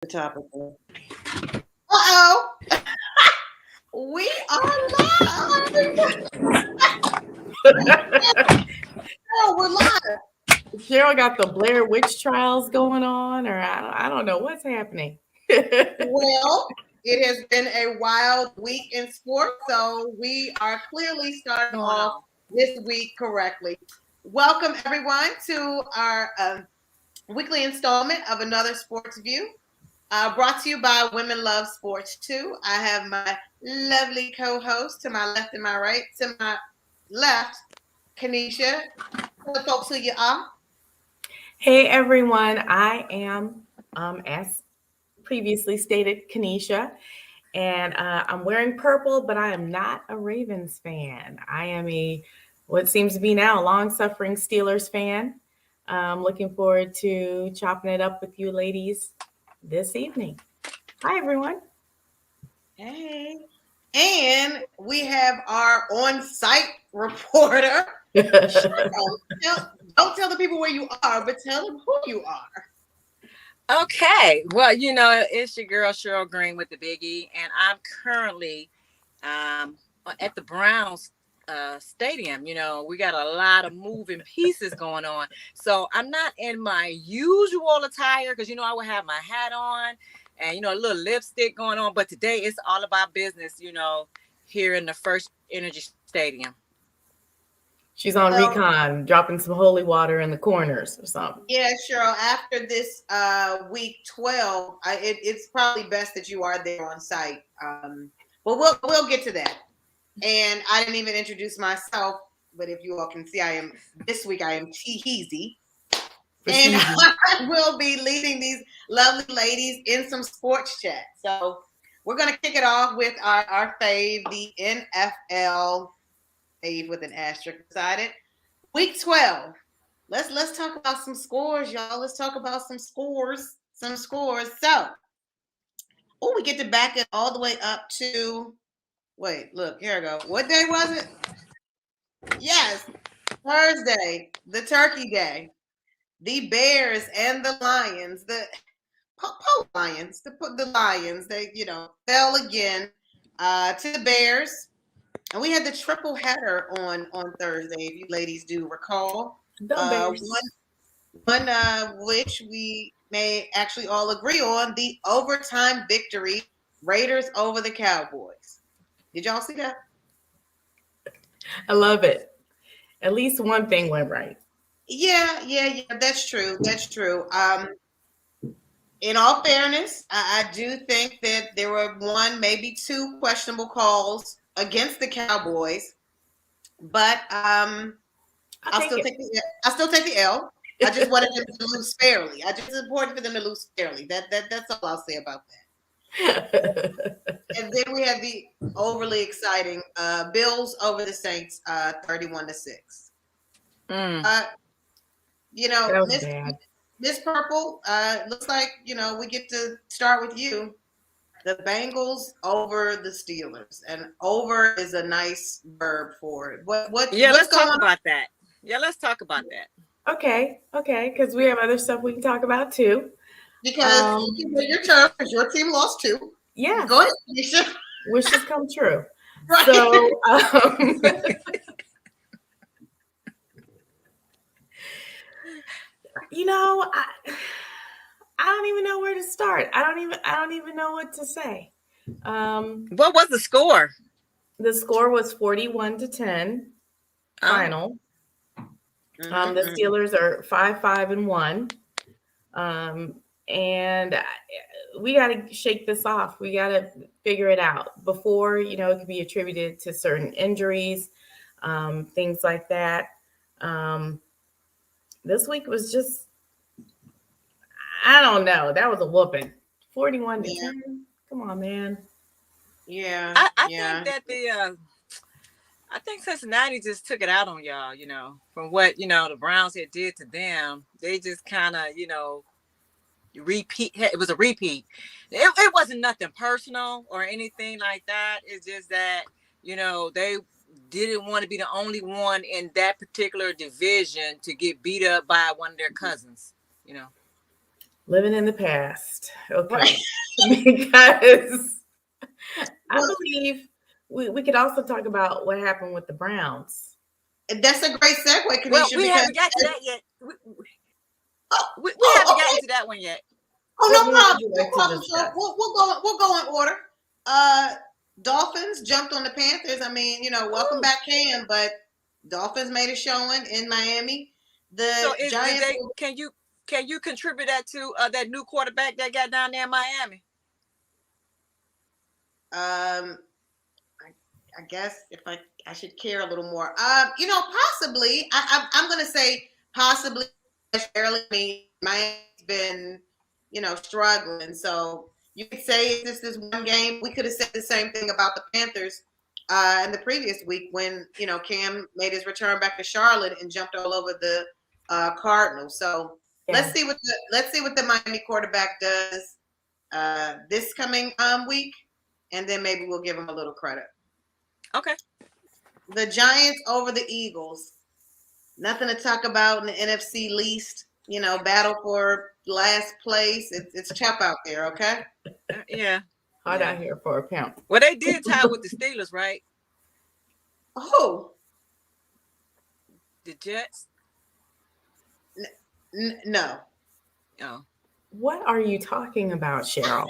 the topic. Uh-oh. We are live. Oh, we're live. Cheryl got the Blair Witch trials going on, or I don't know what's happening. Well, it has been a wild week in sports, so we are clearly starting off this week correctly. Welcome, everyone, to our weekly installment of Another Sports View, brought to you by Women Love Sports Too. I have my lovely co-host to my left and my right. To my left, Kanisha. Tell the folks who you are. Hey everyone, I am, as previously stated, Kanisha, and I'm wearing purple, but I am not a Ravens fan. I am what seems to be now, a long-suffering Steelers fan. Looking forward to chopping it up with you ladies this evening. Hi everyone. Hey. And we have our on-site reporter. Don't tell the people where you are, but tell them who you are. Okay. Well, it's your girl Cheryl Green with the Biggie, and I'm currently at the Browns stadium. We got a lot of moving pieces going on. So I'm not in my usual attire because, I would have my hat on and, a little lipstick going on. But today it's all about business, here in the First Energy Stadium. She's on recon, dropping some holy water in the corners or something. Yeah, Cheryl, after this week 12, it's probably best that you are there on site. But we'll get to that. And I didn't even introduce myself, but if you all can see, this week I am Teeheezy. And I will be leading these lovely ladies in some sports chat. So we're going to kick it off with our fave, the NFL, fave with an asterisk beside it. Week 12. Let's talk about some scores, y'all. Let's talk about some scores. So, we get to back it all the way up to, wait, look, here I go. What day was it? Yes, Thursday, the Turkey Day. The Bears and the Lions, the Lions, they, fell again to the Bears. And we had the triple header on Thursday, if you ladies do recall. One which we may actually all agree on, the overtime victory, Raiders over the Cowboys. Did y'all see that? I love it. At least one thing went right. Yeah. That's true. In all fairness, I do think that there were one, maybe two questionable calls against the Cowboys, but I'll still take the L. I just wanted them to lose fairly. It's important for them to lose fairly. That's all I'll say about that. And then we have the overly exciting Bills over the Saints, 31-6. Miss Purple, looks like, we get to start with you. The Bengals over the Steelers. And over is a nice verb for it. Let's talk about that. Okay, because we have other stuff we can talk about too. Because your turn, because your team lost too. Yeah. Go ahead, Nisha. Wishes come true. Right. So, I don't even know where to start. I don't even know what to say. What was the score? The score was 41-10 final. The Steelers are 5-1. And we got to shake this off. We got to figure it out before, it could be attributed to certain injuries, things like that. This week was just, I don't know. That was a whooping. 41-10. Come on, man. Yeah. I think that I think Cincinnati just took it out on y'all, from what, the Browns had did to them. They just kind of, repeat. It was a repeat. It wasn't nothing personal or anything like that. It's just that, they didn't want to be the only one in that particular division to get beat up by one of their cousins, Living in the past. Okay. Right. Because I Well, believe we could also talk about what happened with the Browns. that's a great segue, Kanisha, Well, we because haven't got to that yet. We oh, haven't gotten okay. to that one yet. Oh, What no more would problem. you No like to problem. So discuss? we'll go in order. Dolphins jumped on the Panthers. I mean, welcome Ooh. back, Cam, but Dolphins made a showing in Miami. The So did Giants. they? Can you contribute that to that new quarterback that got down there in Miami? I guess if I should care a little more. Possibly. I'm going to say possibly. I mean, Miami's been, struggling. So you could say it's just this one game. We could have said the same thing about the Panthers in the previous week when Cam made his return back to Charlotte and jumped all over the Cardinals. So let's see what the Miami quarterback does this coming week, and then maybe we'll give him a little credit. Okay. The Giants over the Eagles. Nothing to talk about in the NFC least. Battle for last place. It's tough out there, okay? Yeah. Hot out here for a pound. Well, they did tie with the Steelers, right? Oh. The Jets? No. Oh. What are you talking about, Cheryl?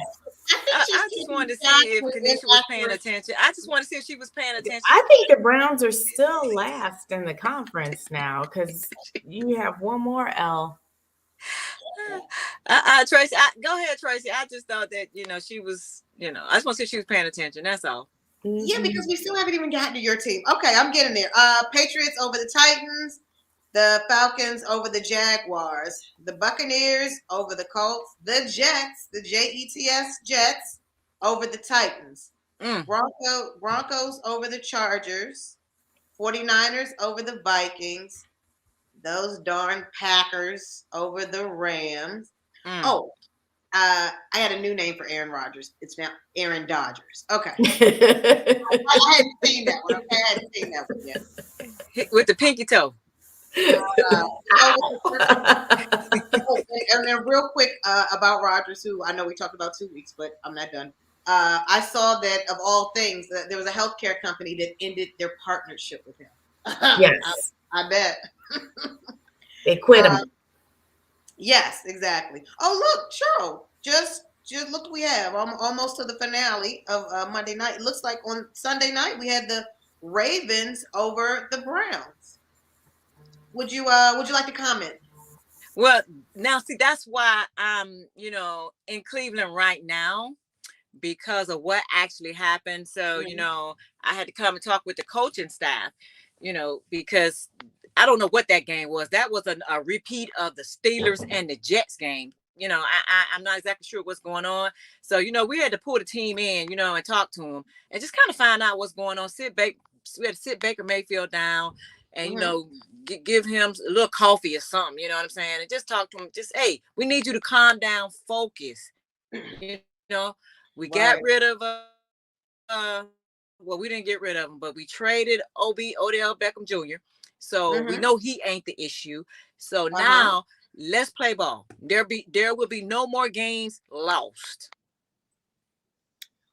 I just wanted to see if Kanisha was paying attention. I just want to see if she was paying attention. I think the Browns are still last in the conference now because you have one more L. Tracy, go ahead, Tracy. I just thought that she was. I just want to see if she was paying attention. That's all. Yeah, because we still haven't even gotten to your team. Okay, I'm getting there. Patriots over the Titans. The Falcons over the Jaguars, the Buccaneers over the Colts, the Jets, the Jets, Jets over the Titans, Broncos over the Chargers, 49ers over the Vikings, those darn Packers over the Rams. Oh, I had a new name for Aaron Rodgers. It's now Aaron Dodgers. Okay. I hadn't seen that one. Okay, I hadn't seen that one yet. With the pinky toe. And then real quick about Rodgers, who I know we talked about 2 weeks, but I'm not done. I saw that of all things, that there was a healthcare company that ended their partnership with him. Yes, I bet they quit him. Yes, exactly. Oh, look, Cheryl, just look what we have almost to the finale of Monday night. It looks like on Sunday night we had the Ravens over the Browns. Would you like to comment? Well, now see, that's why I'm, in Cleveland right now because of what actually happened. So, I had to come and talk with the coaching staff, because I don't know what that game was. That was a repeat of the Steelers and the Jets game. I'm not exactly sure what's going on. So, we had to pull the team in, and talk to them and just kind of find out what's going on. We had to sit Baker Mayfield down and, give him a little coffee or something, you know what I'm saying? And just talk to him. Just, hey, we need you to calm down, focus. We got rid of, we didn't get rid of him, but we traded Odell Beckham Jr. So we know he ain't the issue. So now let's play ball. There will be no more games lost.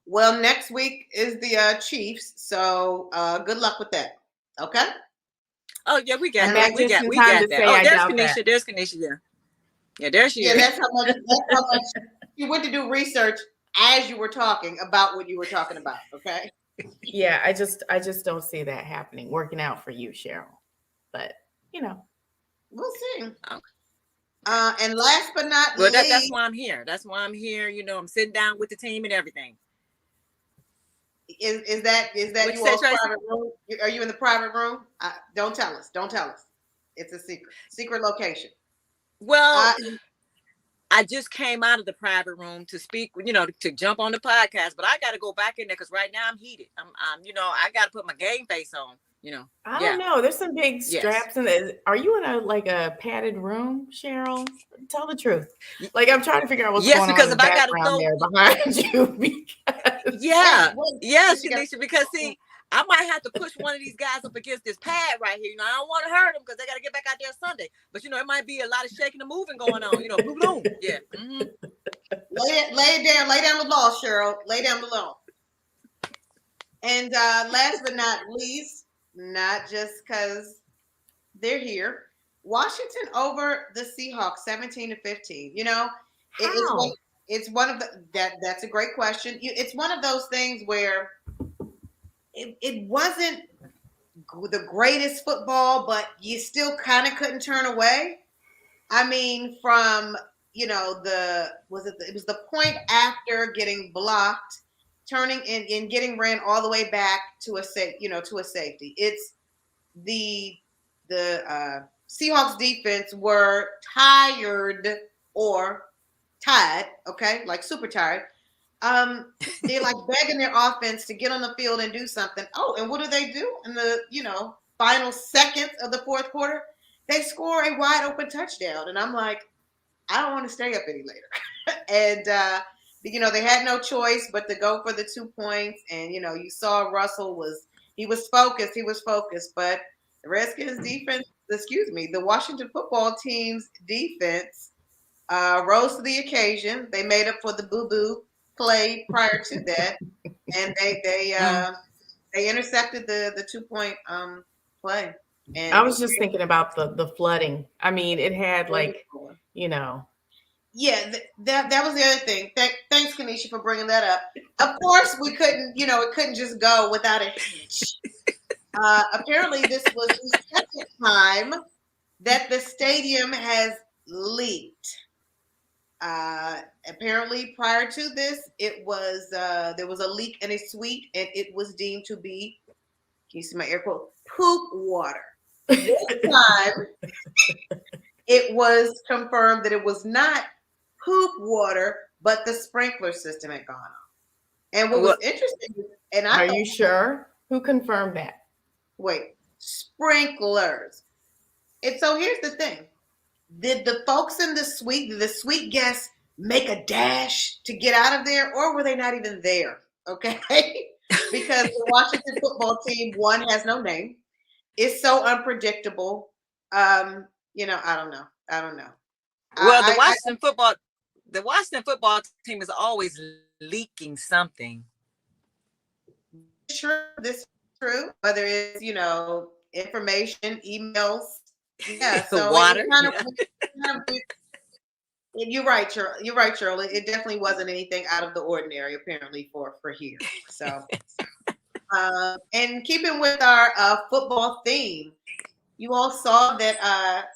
Well, next week is the Chiefs, so good luck with that. Okay. Oh yeah, we got that. We got that. Oh, there's Kanisha. Yeah, there she is. Yeah, that's how much you went to do research as you were talking about what you were talking about. Okay. Yeah, I just don't see that happening, working out for you, Cheryl. But we'll see. Okay. And last but not least, that's why I'm here. That's why I'm here. I'm sitting down with the team and everything. Is that you all private room? Are you in the private room? Don't tell us. Don't tell us. It's a secret location. Well, I just came out of the private room to speak, to jump on the podcast, but I got to go back in there because right now I'm heated. I'm I got to put my game face on. I don't know. There's some big straps in there. Are you in a padded room, Cheryl? Tell the truth. Like I'm trying to figure out what's going on. Because if I got to there behind you. yes, Kanisha, because see, I might have to push one of these guys up against this pad right here. I don't want to hurt them because they got to get back out there Sunday. But it might be a lot of shaking and moving going on. Boom, boom. Yeah. Mm-hmm. Lay down the law, Cheryl. Lay down the law. And last but not least, not just because they're here, Washington over the Seahawks, 17-15. It's one of that's a great question. It's one of those things where it wasn't the greatest football, but you still kind of couldn't turn away. I mean, from it was the point after getting blocked, turning and getting ran all the way back to a safety. It's the Seahawks defense were tired or tired, okay, like super tired. They're like begging their offense to get on the field and do something. Oh, and what do they do in the final seconds of the fourth quarter? They score a wide open touchdown, and I'm like, I don't want to stay up any later. And they had no choice but to go for the 2 points. And you saw Russell was focused, but the Redskins defense, the Washington football team's defense rose to the occasion. They made up for the boo-boo play prior to that, and they intercepted the 2-point play. And I was just thinking about the flooding. I mean, it had Yeah, that was the other thing. Thanks, Kanisha, for bringing that up. Of course, we couldn't, it couldn't just go without a hitch. Apparently, this was the second time that the stadium has leaked. Apparently, prior to this, it was there was a leak in a suite, and it was deemed to be, can you see my air quote, poop water. This time, it was confirmed that it was not poop water, but the sprinkler system had gone off. And what was interesting, are you sure? Who confirmed that? Wait, sprinklers. And so here's the thing. Did the folks in the suite guests make a dash to get out of there, or were they not even there? Okay. Because the Washington football team, one, has no name. It's so unpredictable. I don't know. Well, the Washington football team is always leaking something. Sure, this is true. Whether it's information, emails, so water. You're right, Cheryl. It definitely wasn't anything out of the ordinary, apparently, for here. So, and keeping with our football theme, you all saw that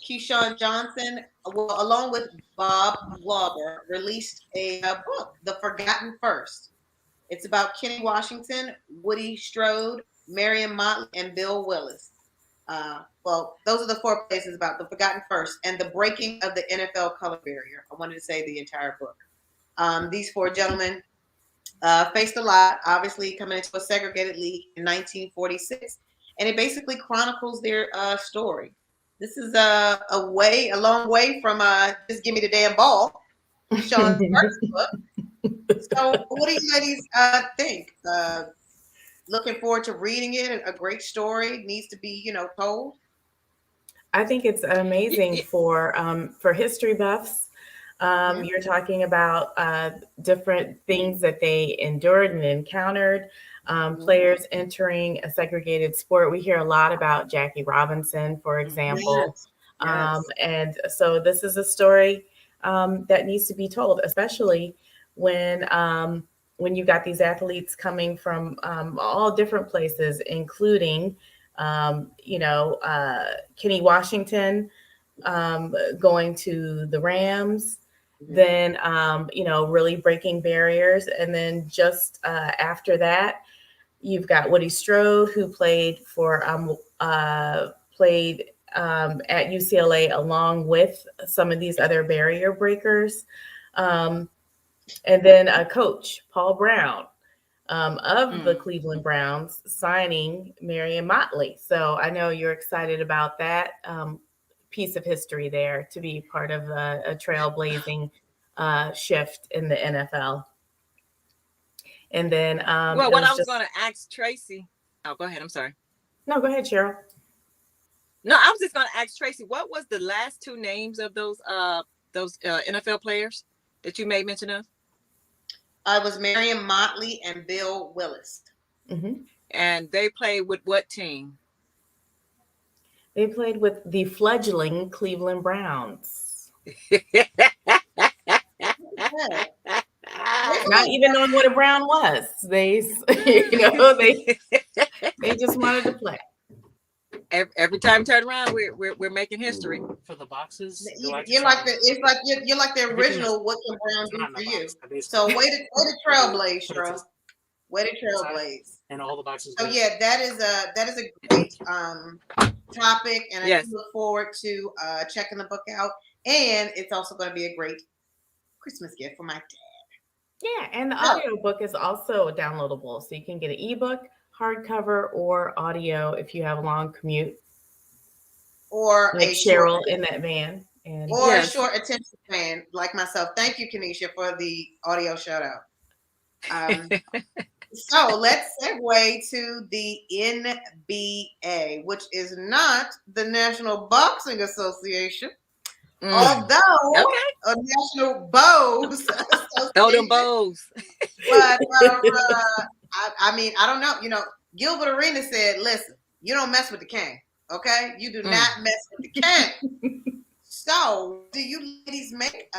Keyshawn Johnson, along with Bob Glauber, released a book, The Forgotten First. It's about Kenny Washington, Woody Strode, Marion Motley, and Bill Willis. Those are the 4 places about The Forgotten First and the breaking of the NFL color barrier. I wanted to say the entire book. These 4 gentlemen faced a lot, obviously coming into a segregated league in 1946, and it basically chronicles their story. This is a long way from just give me the damn ball, Sean's first book. So what do you ladies think? Looking forward to reading it. A great story needs to be, told. I think it's amazing for history buffs. You're talking about different things that they endured and encountered. Players entering a segregated sport. We hear a lot about Jackie Robinson, for example. Yes. And so this is a story that needs to be told, especially when you got these athletes coming from all different places, including, Kenny Washington going to the Rams, then, really breaking barriers. And then just after that, you've got Woody Strode, who played at UCLA along with some of these other barrier breakers. And then a coach, Paul Brown, of the Cleveland Browns, signing Marion Motley. So I know you're excited about that piece of history there, to be part of a trailblazing shift in the NFL. And then Well, it what I was was just going to ask Tracy. Oh, go ahead. I'm sorry. no. Go ahead, Cheryl. No, I was just going to ask Tracy, what was the last two names of those NFL players that you made mention of? I was Marion Motley and Bill Willis. Mm-hmm. And they played with what team? They played with the fledgling Cleveland Browns. Not even knowing what a brown was. They just wanted to play. Every time you turn around, we're making history. For the boxes, You're like the original. What can Brown do for you? So way to trailblaze, Cheryl. Way to trailblaze. And all the boxes. So yeah, that is a great topic, and I look forward to checking the book out. And it's also going to be a great Christmas gift for my dad. Yeah, and the audio book is also downloadable, so you can get an ebook, hardcover, or audio if you have a long commute. Or like Cheryl in that van. Or a short attention span like myself. Thank you, Kenesha, for the audio shout out. So let's segue to the NBA, which is not the National Boxing Association. Although a National Bows Association. Throw them bows. But I mean, I don't know. You know, Gilbert Arenas said, listen, you don't mess with the king. Okay? You do not mess with the king. So, do you ladies make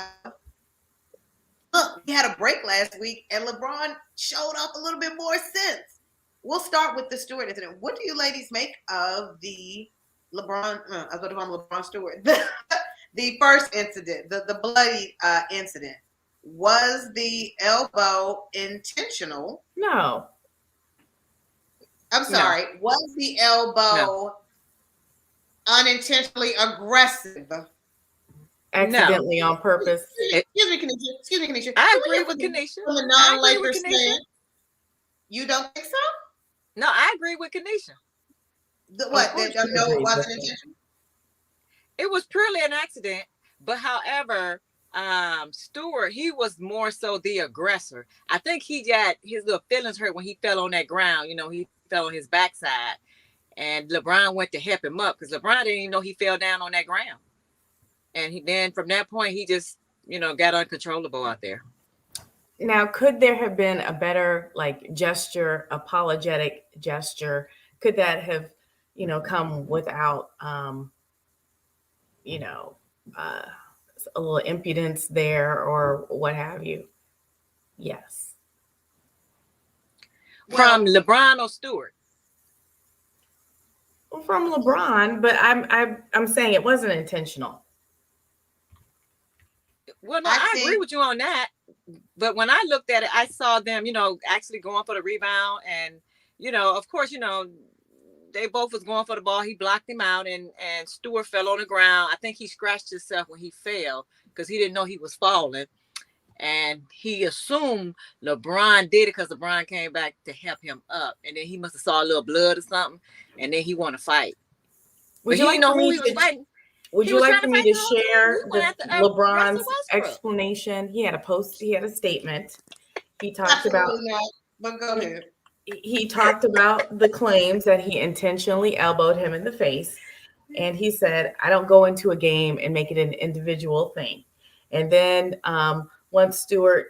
look, we had a break last week and LeBron showed off a little bit more sense. We'll start with the Stewart incident. What do you ladies make of the LeBron, I was going to call him LeBron Stewart, the first incident, the bloody incident? Was the elbow intentional? No. I'm sorry. No. Was the elbow unintentionally aggressive? Accidentally on purpose. Excuse me, Kenesha. I agree with Kenesha. From the non-Lakers fan, you don't think so? No, I agree with Kenesha. What? No, it wasn't intentional. It was purely an accident, but however, Stewart, he was more so the aggressor. I think he got his little feelings hurt when he fell on that ground. You know, he fell on his backside, and LeBron went to help him up because LeBron didn't even know he fell down on that ground. And then from that point, he just, got uncontrollable out there. Now, could there have been a better gesture, apologetic gesture? Could that have, come without, a little impudence there or what have you? Yes. From LeBron or Stewart? From LeBron, but I'm saying it wasn't intentional. Well, no, I agree with you on that. But when I looked at it, I saw them, actually going for the rebound. And, of course, they both was going for the ball. He blocked him out and Stewart fell on the ground. I think he scratched himself when he fell because he didn't know he was falling. And he assumed LeBron did it because LeBron came back to help him up. And then he must have saw a little blood or something. And then he wanted to fight. But he didn't know who he was fighting. Would you like for me to share LeBron's explanation? He had a statement. He talked about, but go ahead. He talked about the claims that he intentionally elbowed him in the face. And he said, I don't go into a game and make it an individual thing. And then once Stewart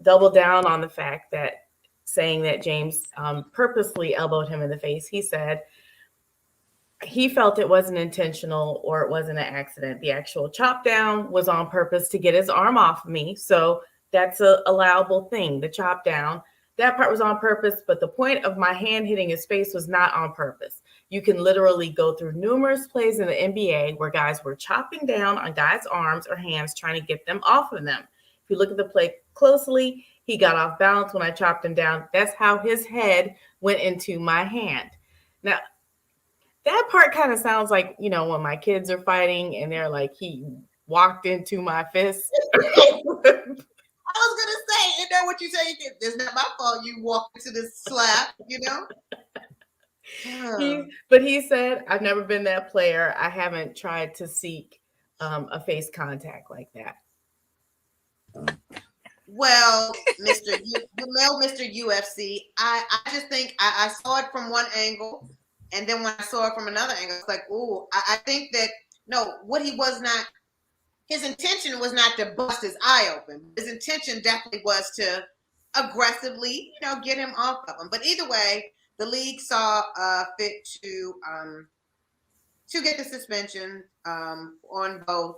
doubled down on the fact that saying that James purposely elbowed him in the face, he said, he felt it wasn't intentional or it wasn't an accident. The actual chop down was on purpose to get his arm off me. So that's an allowable thing. The chop down, that part was on purpose, but the point of my hand hitting his face was not on purpose. You can literally go through numerous plays in the NBA where guys were chopping down on guys' arms or hands trying to get them off of them. If you look at the play closely, he got off balance when I chopped him down. That's how his head went into my hand. Now, that part kind of sounds like, when my kids are fighting and they're like, he walked into my fist. I was going to say, isn't that what you say? It's not my fault you walked into this slap, But he said, I've never been that player. I haven't tried to seek a face contact like that. Well, Mr. UFC, I just think I saw it from one angle, and then when I saw it from another angle, it's like, ooh, I think that no, what he was not, his intention was not to bust his eye open. His intention definitely was to aggressively, get him off of him. But either way, the league saw fit to get the suspension on both.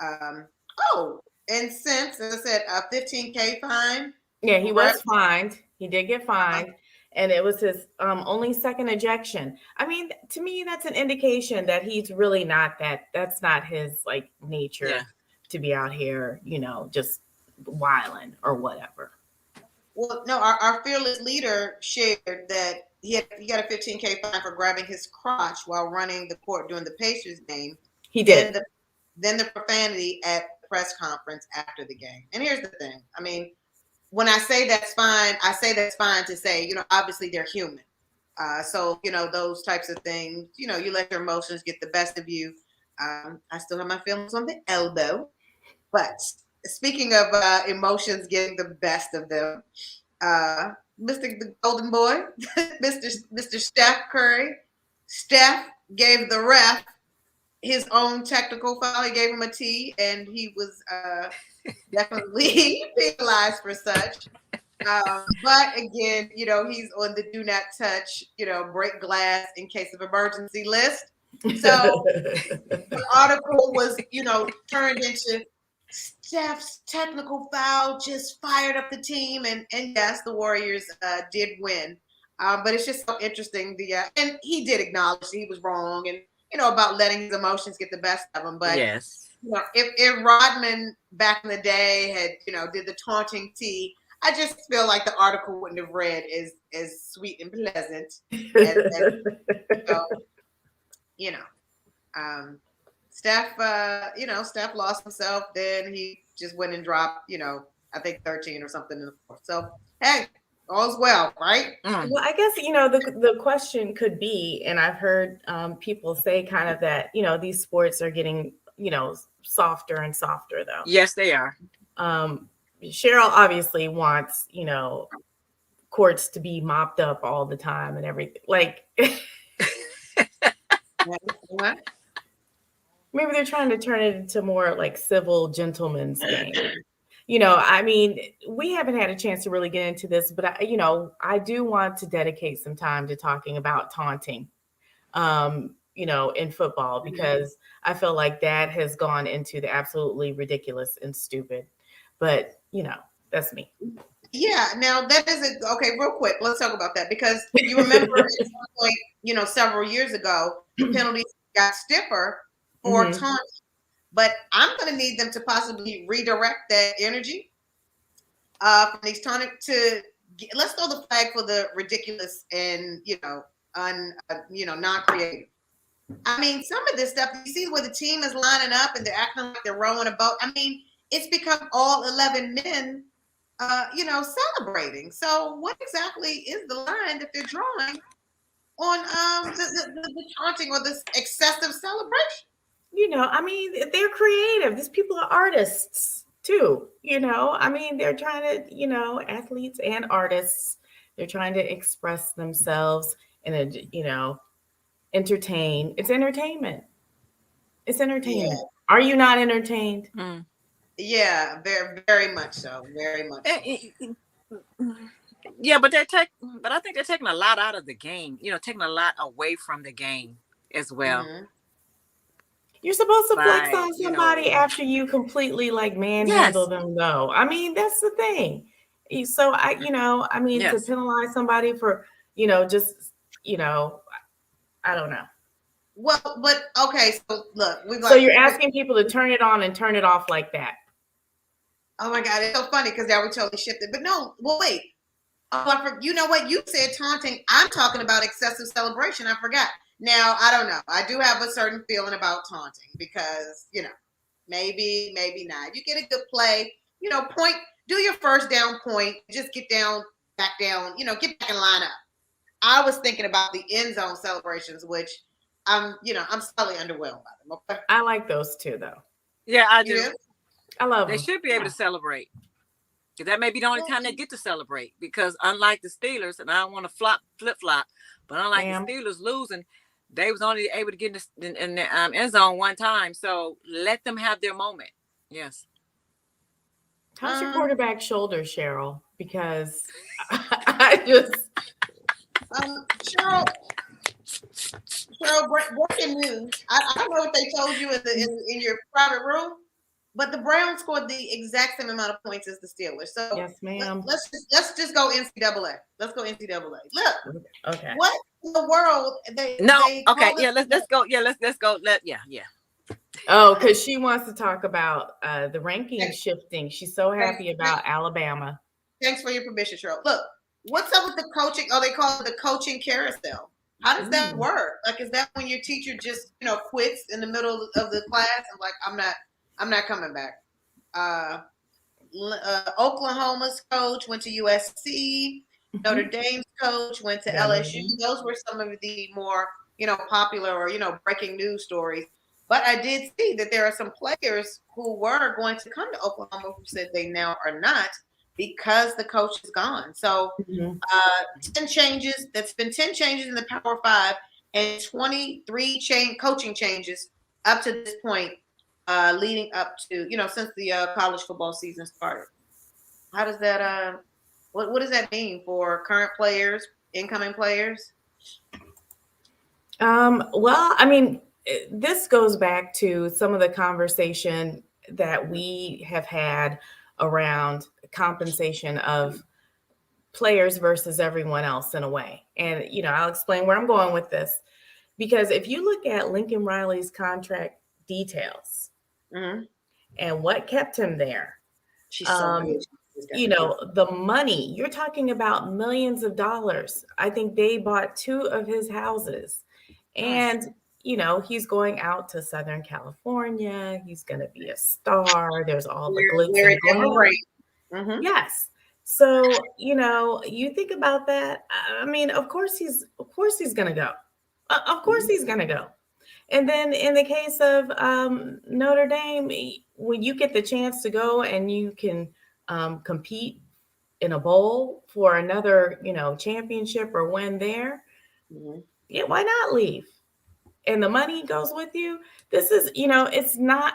Oh, and since, as I said, a 15K fine. Yeah, he Right. was fined. He did get fined, and it was his only second ejection. I mean, to me, that's an indication that he's really not that. That's not his like nature to be out here, just wilding or whatever. Well, no, our fearless leader shared that he got a 15K fine for grabbing his crotch while running the court during the Pacers game. He did. Then the profanity at the press conference after the game. And here's the thing. I mean, when I say that's fine, I say that's fine to say, obviously they're human. So, those types of things, you let your emotions get the best of you. I still have my feelings on the elbow. But speaking of emotions getting the best of them, Mr. the Golden Boy, Mr. Steph Curry, Steph gave the ref his own technical foul. He gave him a T, and he was definitely penalized for such. But again, he's on the do not touch, break glass in case of emergency list. So the article was, turned into Steph's technical foul just fired up the team, and yes, the Warriors did win. But it's just so interesting. And he did acknowledge he was wrong, and about letting his emotions get the best of him. But yes, if Rodman back in the day had did the taunting tea, I just feel like the article wouldn't have read as sweet and pleasant as Steph, Steph lost himself. Then he just went and dropped, I think 13 or something in the fourth. So, hey, all's well, right? Well, I guess, the question could be, and I've heard people say kind of that, these sports are getting, softer and softer, though. Yes, they are. Cheryl obviously wants, courts to be mopped up all the time and everything. Like, What? Maybe they're trying to turn it into more like civil gentlemen's game. I mean, we haven't had a chance to really get into this, but I do want to dedicate some time to talking about taunting, in football, because I feel like that has gone into the absolutely ridiculous and stupid. But, that's me. Yeah, now that is okay. Real quick, let's talk about that, because you remember at some point, several years ago, the penalties got stiffer for taunting. But I'm going to need them to possibly redirect that energy from these taunting to let's throw the flag for the ridiculous and non-creative. I mean, some of this stuff you see where the team is lining up and they're acting like they're rowing a boat. I mean, it's become all 11 men. Celebrating. So what exactly is the line that they're drawing on the taunting or this excessive celebration? I mean, they're creative. These people are artists too. I mean, they're trying to, athletes and artists, they're trying to express themselves and, entertain. It's entertainment. It's entertainment. Yeah. Are you not entertained? Yeah, very, very much so. Very much so. Yeah, but I think they're taking a lot out of the game. Taking a lot away from the game as well. Mm-hmm. You're supposed to flex on somebody after you completely manhandle them, though. I mean, that's the thing. So to penalize somebody for, just, I don't know. Well, but okay, so look, so you're asking people to turn it on and turn it off like that. Oh my God, it's so funny because now we totally shifted. But no, well, wait. Oh, you know what? You said taunting. I'm talking about excessive celebration. I forgot. Now, I don't know. I do have a certain feeling about taunting because, maybe not. You get a good play, point, do your first down point, just get back down, get back in line up. I was thinking about the end zone celebrations, which I'm slightly underwhelmed by them. Okay? I like those too, though. Yeah, I do. I love them. They should be able to celebrate. because that may be the only time they get to celebrate. Because unlike the Steelers, and I don't want to flip flop, but unlike the Steelers losing, they was only able to get in the end zone one time. So let them have their moment. Yes. How's your quarterback shoulder, Cheryl? Because I just Cheryl, breaking news. I don't know what they told you in your private room, but the Browns scored the exact same amount of points as the Steelers. So yes, ma'am. Let's just go NCAA. Let's go NCAA. Look, okay. What in the world? Let's go. Yeah, let's go. Yeah. Oh, because she wants to talk about the ranking shifting. She's so happy about Alabama. Thanks for your permission, Cheryl. Look, what's up with the coaching? Oh, they call it the coaching carousel. How does that work? Like, is that when your teacher just quits in the middle of the class and like, I'm not coming back? Oklahoma's coach went to USC. Notre Dame's coach went to LSU. Those were some of the more popular or breaking news stories. But I did see that there are some players who were going to come to Oklahoma who said they now are not because the coach is gone. So 10 changes. That's been 10 changes in the Power 5 and 23 coaching changes up to this point, leading up to since the college football season started. How does that? What does that mean for current players, incoming players? Well, I mean, this goes back to some of the conversation that we have had around compensation of players versus everyone else in a way. And, I'll explain where I'm going with this. Because if you look at Lincoln Riley's contract details and what kept him there, she's so rich. The money, you're talking about millions of dollars. I think they bought 2 of his houses. And he's going out to Southern California. He's going to be a star. There's all the glitz and glam. Yes. So, you think about that. I mean, of course he's going to go. Of course he's going to go. And then in the case of Notre Dame, when you get the chance to go and you can compete in a bowl for another, championship or win there, yeah, why not leave? And the money goes with you. This is, it's not,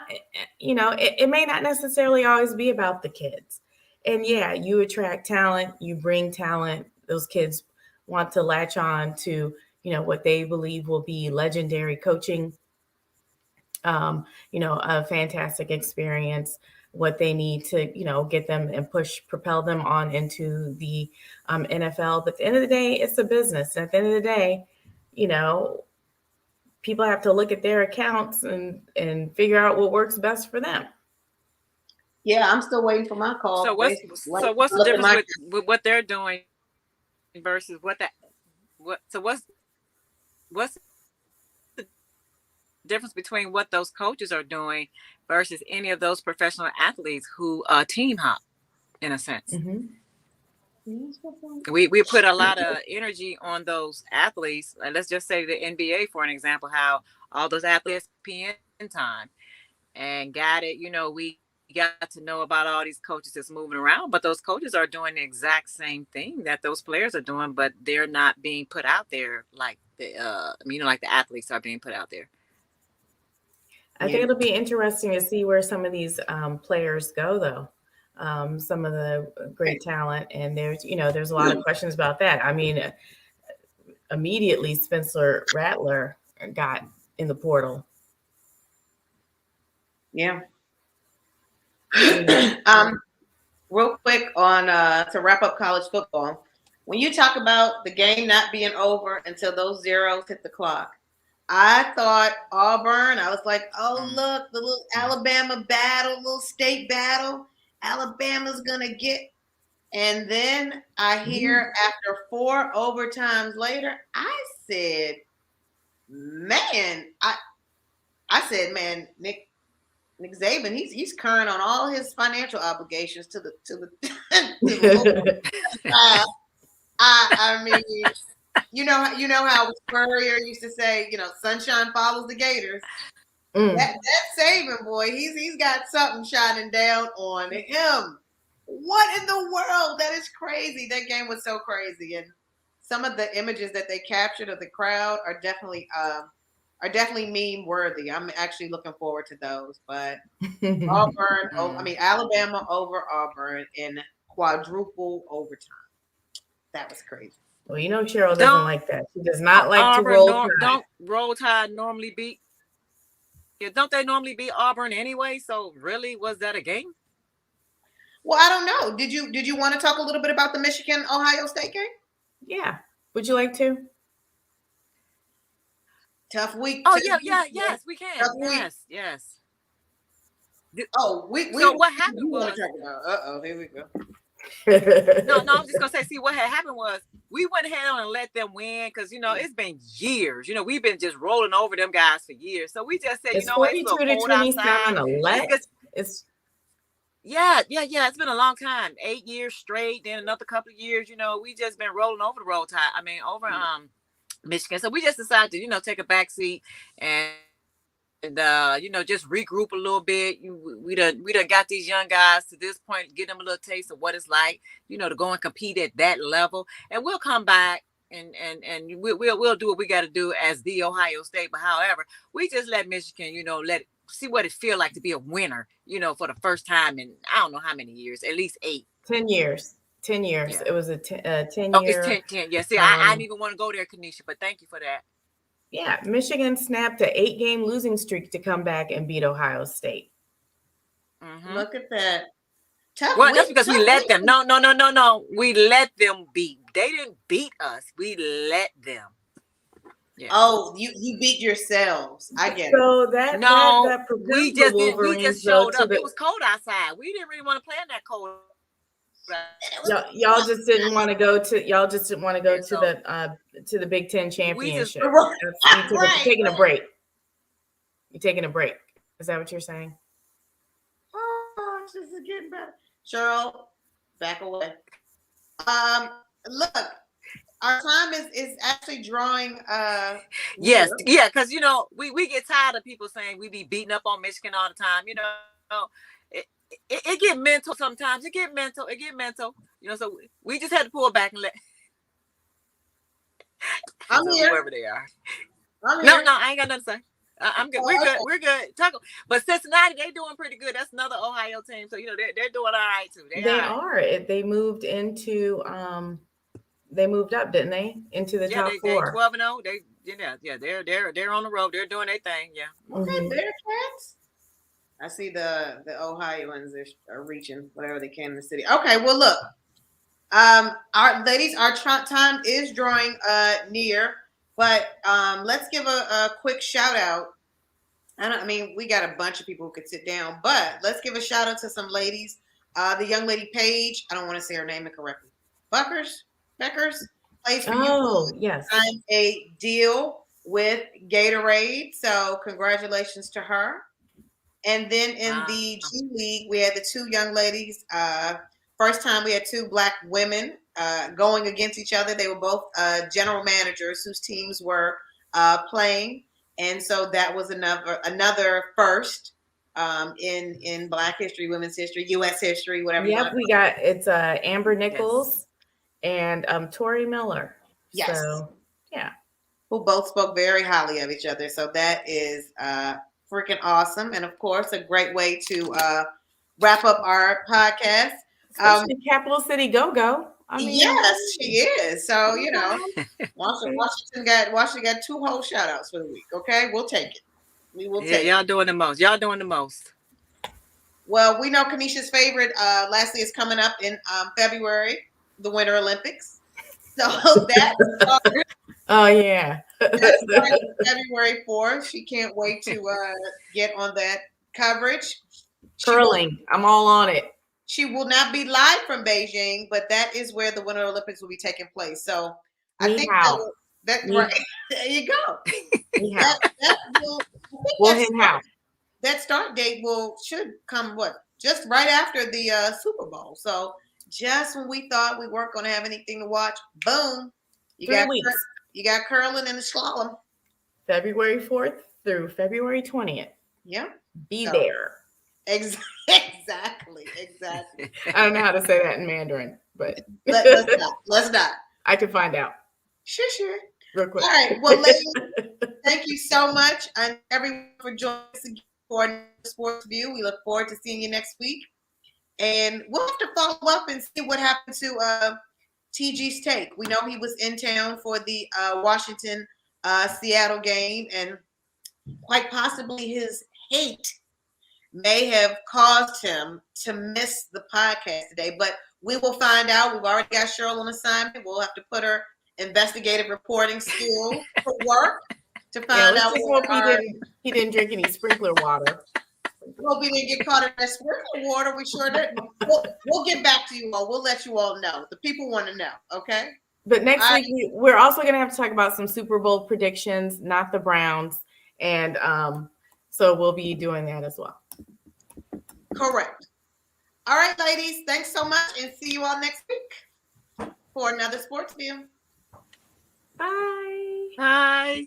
it may not necessarily always be about the kids. And yeah, you attract talent, you bring talent. Those kids want to latch on to, what they believe will be legendary coaching, a fantastic experience, what they need to, get them and propel them on into the NFL. But at the end of the day, it's a business. And at the end of the day, people have to look at their accounts and figure out what works best for them. Yeah, I'm still waiting for my call. So what's the difference with what they're doing versus what's the difference between what those coaches are doing versus any of those professional athletes who team hop in a sense? We put a lot of energy on those athletes. Let's just say the NBA, for an example, how all those athletes ESPN time and got it. We got to know about all these coaches that's moving around, but those coaches are doing the exact same thing that those players are doing, but they're not being put out there like the like the athletes are being put out there. I think it'll be interesting to see where some of these players go, though. Some of the great talent, and there's a lot of questions about that. I mean, immediately Spencer Rattler got in the portal. Yeah. Real quick on to wrap up college football. When you talk about the game not being over until those zeros hit the clock, I thought Auburn. I was like, oh look, the little Alabama battle, little state battle. Alabama's gonna get, and then I hear after 4 overtimes later, I said, man, Nick Saban, he's current on all his financial obligations to the I mean, you know how Spurrier used to say, sunshine follows the Gators. That Saban boy, he's got something shining down on him. What in the world? That is crazy. That game was so crazy, and some of the images that they captured of the crowd are definitely meme worthy. I'm actually looking forward to those. But Auburn, Alabama over Auburn in quadruple overtime. That was crazy. Well, you know Cheryl doesn't like that. She does not like to roll tide. Don't Roll Tide normally beat? Yeah, don't they normally beat Auburn anyway? So really, was that a game? Well, I don't know. Did you want to talk a little bit about the Michigan Ohio State game? Yeah. Would you like to? Tough week. Oh yes, we can. Yes. So what happened was, here we go. No, I'm just gonna say, see, what had happened was we went ahead on and let them win because it's been years. We've been just rolling over them guys for years. So we just said, it's 42-27. It's it's been a long time. 8 years straight, then another couple of years. We just been rolling over the Roll Tide. Over Michigan. So we just decided to take a back seat and just regroup a little bit. We done got these young guys to this point, get them a little taste of what it's like, to go and compete at that level. And we'll come back and we'll do what we got to do as the Ohio State. But however, we just let Michigan, see what it feel like to be a winner, for the first time in I don't know how many years, at least 10 years. Yeah. It was a 10 year. Oh, it's 10. Yeah. See, I didn't even want to go there, Kanisha, but thank you for that. Yeah, Michigan snapped an 8-game losing streak to come back and beat Ohio State. Mm-hmm. Look at that. That's because we let them. No. We let them beat. They didn't beat us. We let them. Yeah. Oh, you beat yourselves. I get so it. We just showed up. It was cold outside. We didn't really want to play in that cold. Y'all just didn't want to go to the Big Ten championship. You're taking a break. You're taking a break. Is that what you're saying? Oh, this is getting better. Cheryl, back away. Look, our time is actually drawing. Yes, yeah, because we get tired of people saying we be beating up on Michigan all the time. It get mental sometimes. It get mental. So we just had to pull back and let. I'm here. Whoever they are. No, I ain't got nothing to say. I'm good. We're good. We're good. But Cincinnati, they doing pretty good. That's another Ohio team. So they're doing all right too. They are. They moved into they moved up, didn't they? Into the top 4. 12-0. They're on the road. They're doing their thing. Yeah. Okay, Bearcats. I see the Ohioans are reaching whatever they can in the city. Okay, well look, our ladies, our time is drawing near, but let's give a quick shout out. We got a bunch of people who could sit down, but let's give a shout out to some ladies. The young lady Paige, I don't want to say her name incorrectly. Beckers plays for you. Oh, yes. Signed a deal with Gatorade, so congratulations to her. And then in the G League, we had the 2 young ladies. First time we had 2 Black women going against each other. They were both general managers whose teams were playing. And so that was another first in Black history, women's history, U.S. history, whatever. Yep, it's Amber Nichols and Tori Miller. Yes. So, yeah. Who both spoke very highly of each other. So that is freaking awesome. And of course, a great way to wrap up our podcast. Capital City Go-Go. Yes, she is. So, Washington got 2 whole shout outs for the week. Okay, we'll take it. We will take it. Y'all doing the most. Well, we know Kanisha's favorite, lastly, is coming up in February, the Winter Olympics. So that's oh, yeah. That's February 4th. She can't wait to get on that coverage. Curling. I'm all on it. She will not be live from Beijing, but that is where the Winter Olympics will be taking place. So I think that's right. There you go. That start date should come just right after the Super Bowl. So just when we thought we weren't going to have anything to watch, boom, you got curling and the slalom. February 4th through February 20th. Yeah. Be there. Exactly. I don't know how to say that in Mandarin, but Let's not. I can find out Sure. real quick. All right. Well, ladies, thank you so much, and everyone for joining us again for another Sports View. We look forward to seeing you next week, and we'll have to follow up and see what happened to TG's take. We know he was in town for the Washington Seattle game, and quite possibly his hate may have caused him to miss the podcast today, but we will find out. We've already got Cheryl on assignment. We'll have to put her investigative reporting skill to work to find out. He didn't drink any sprinkler water. Hope he didn't get caught in that sprinkler water. We sure didn't. We'll get back to you all. We'll let you all know. The people want to know. Okay. But next week we're also going to have to talk about some Super Bowl predictions, not the Browns, and so we'll be doing that as well. Correct. All right, ladies. Thanks so much, and see you all next week for another Sports View. Bye. Bye.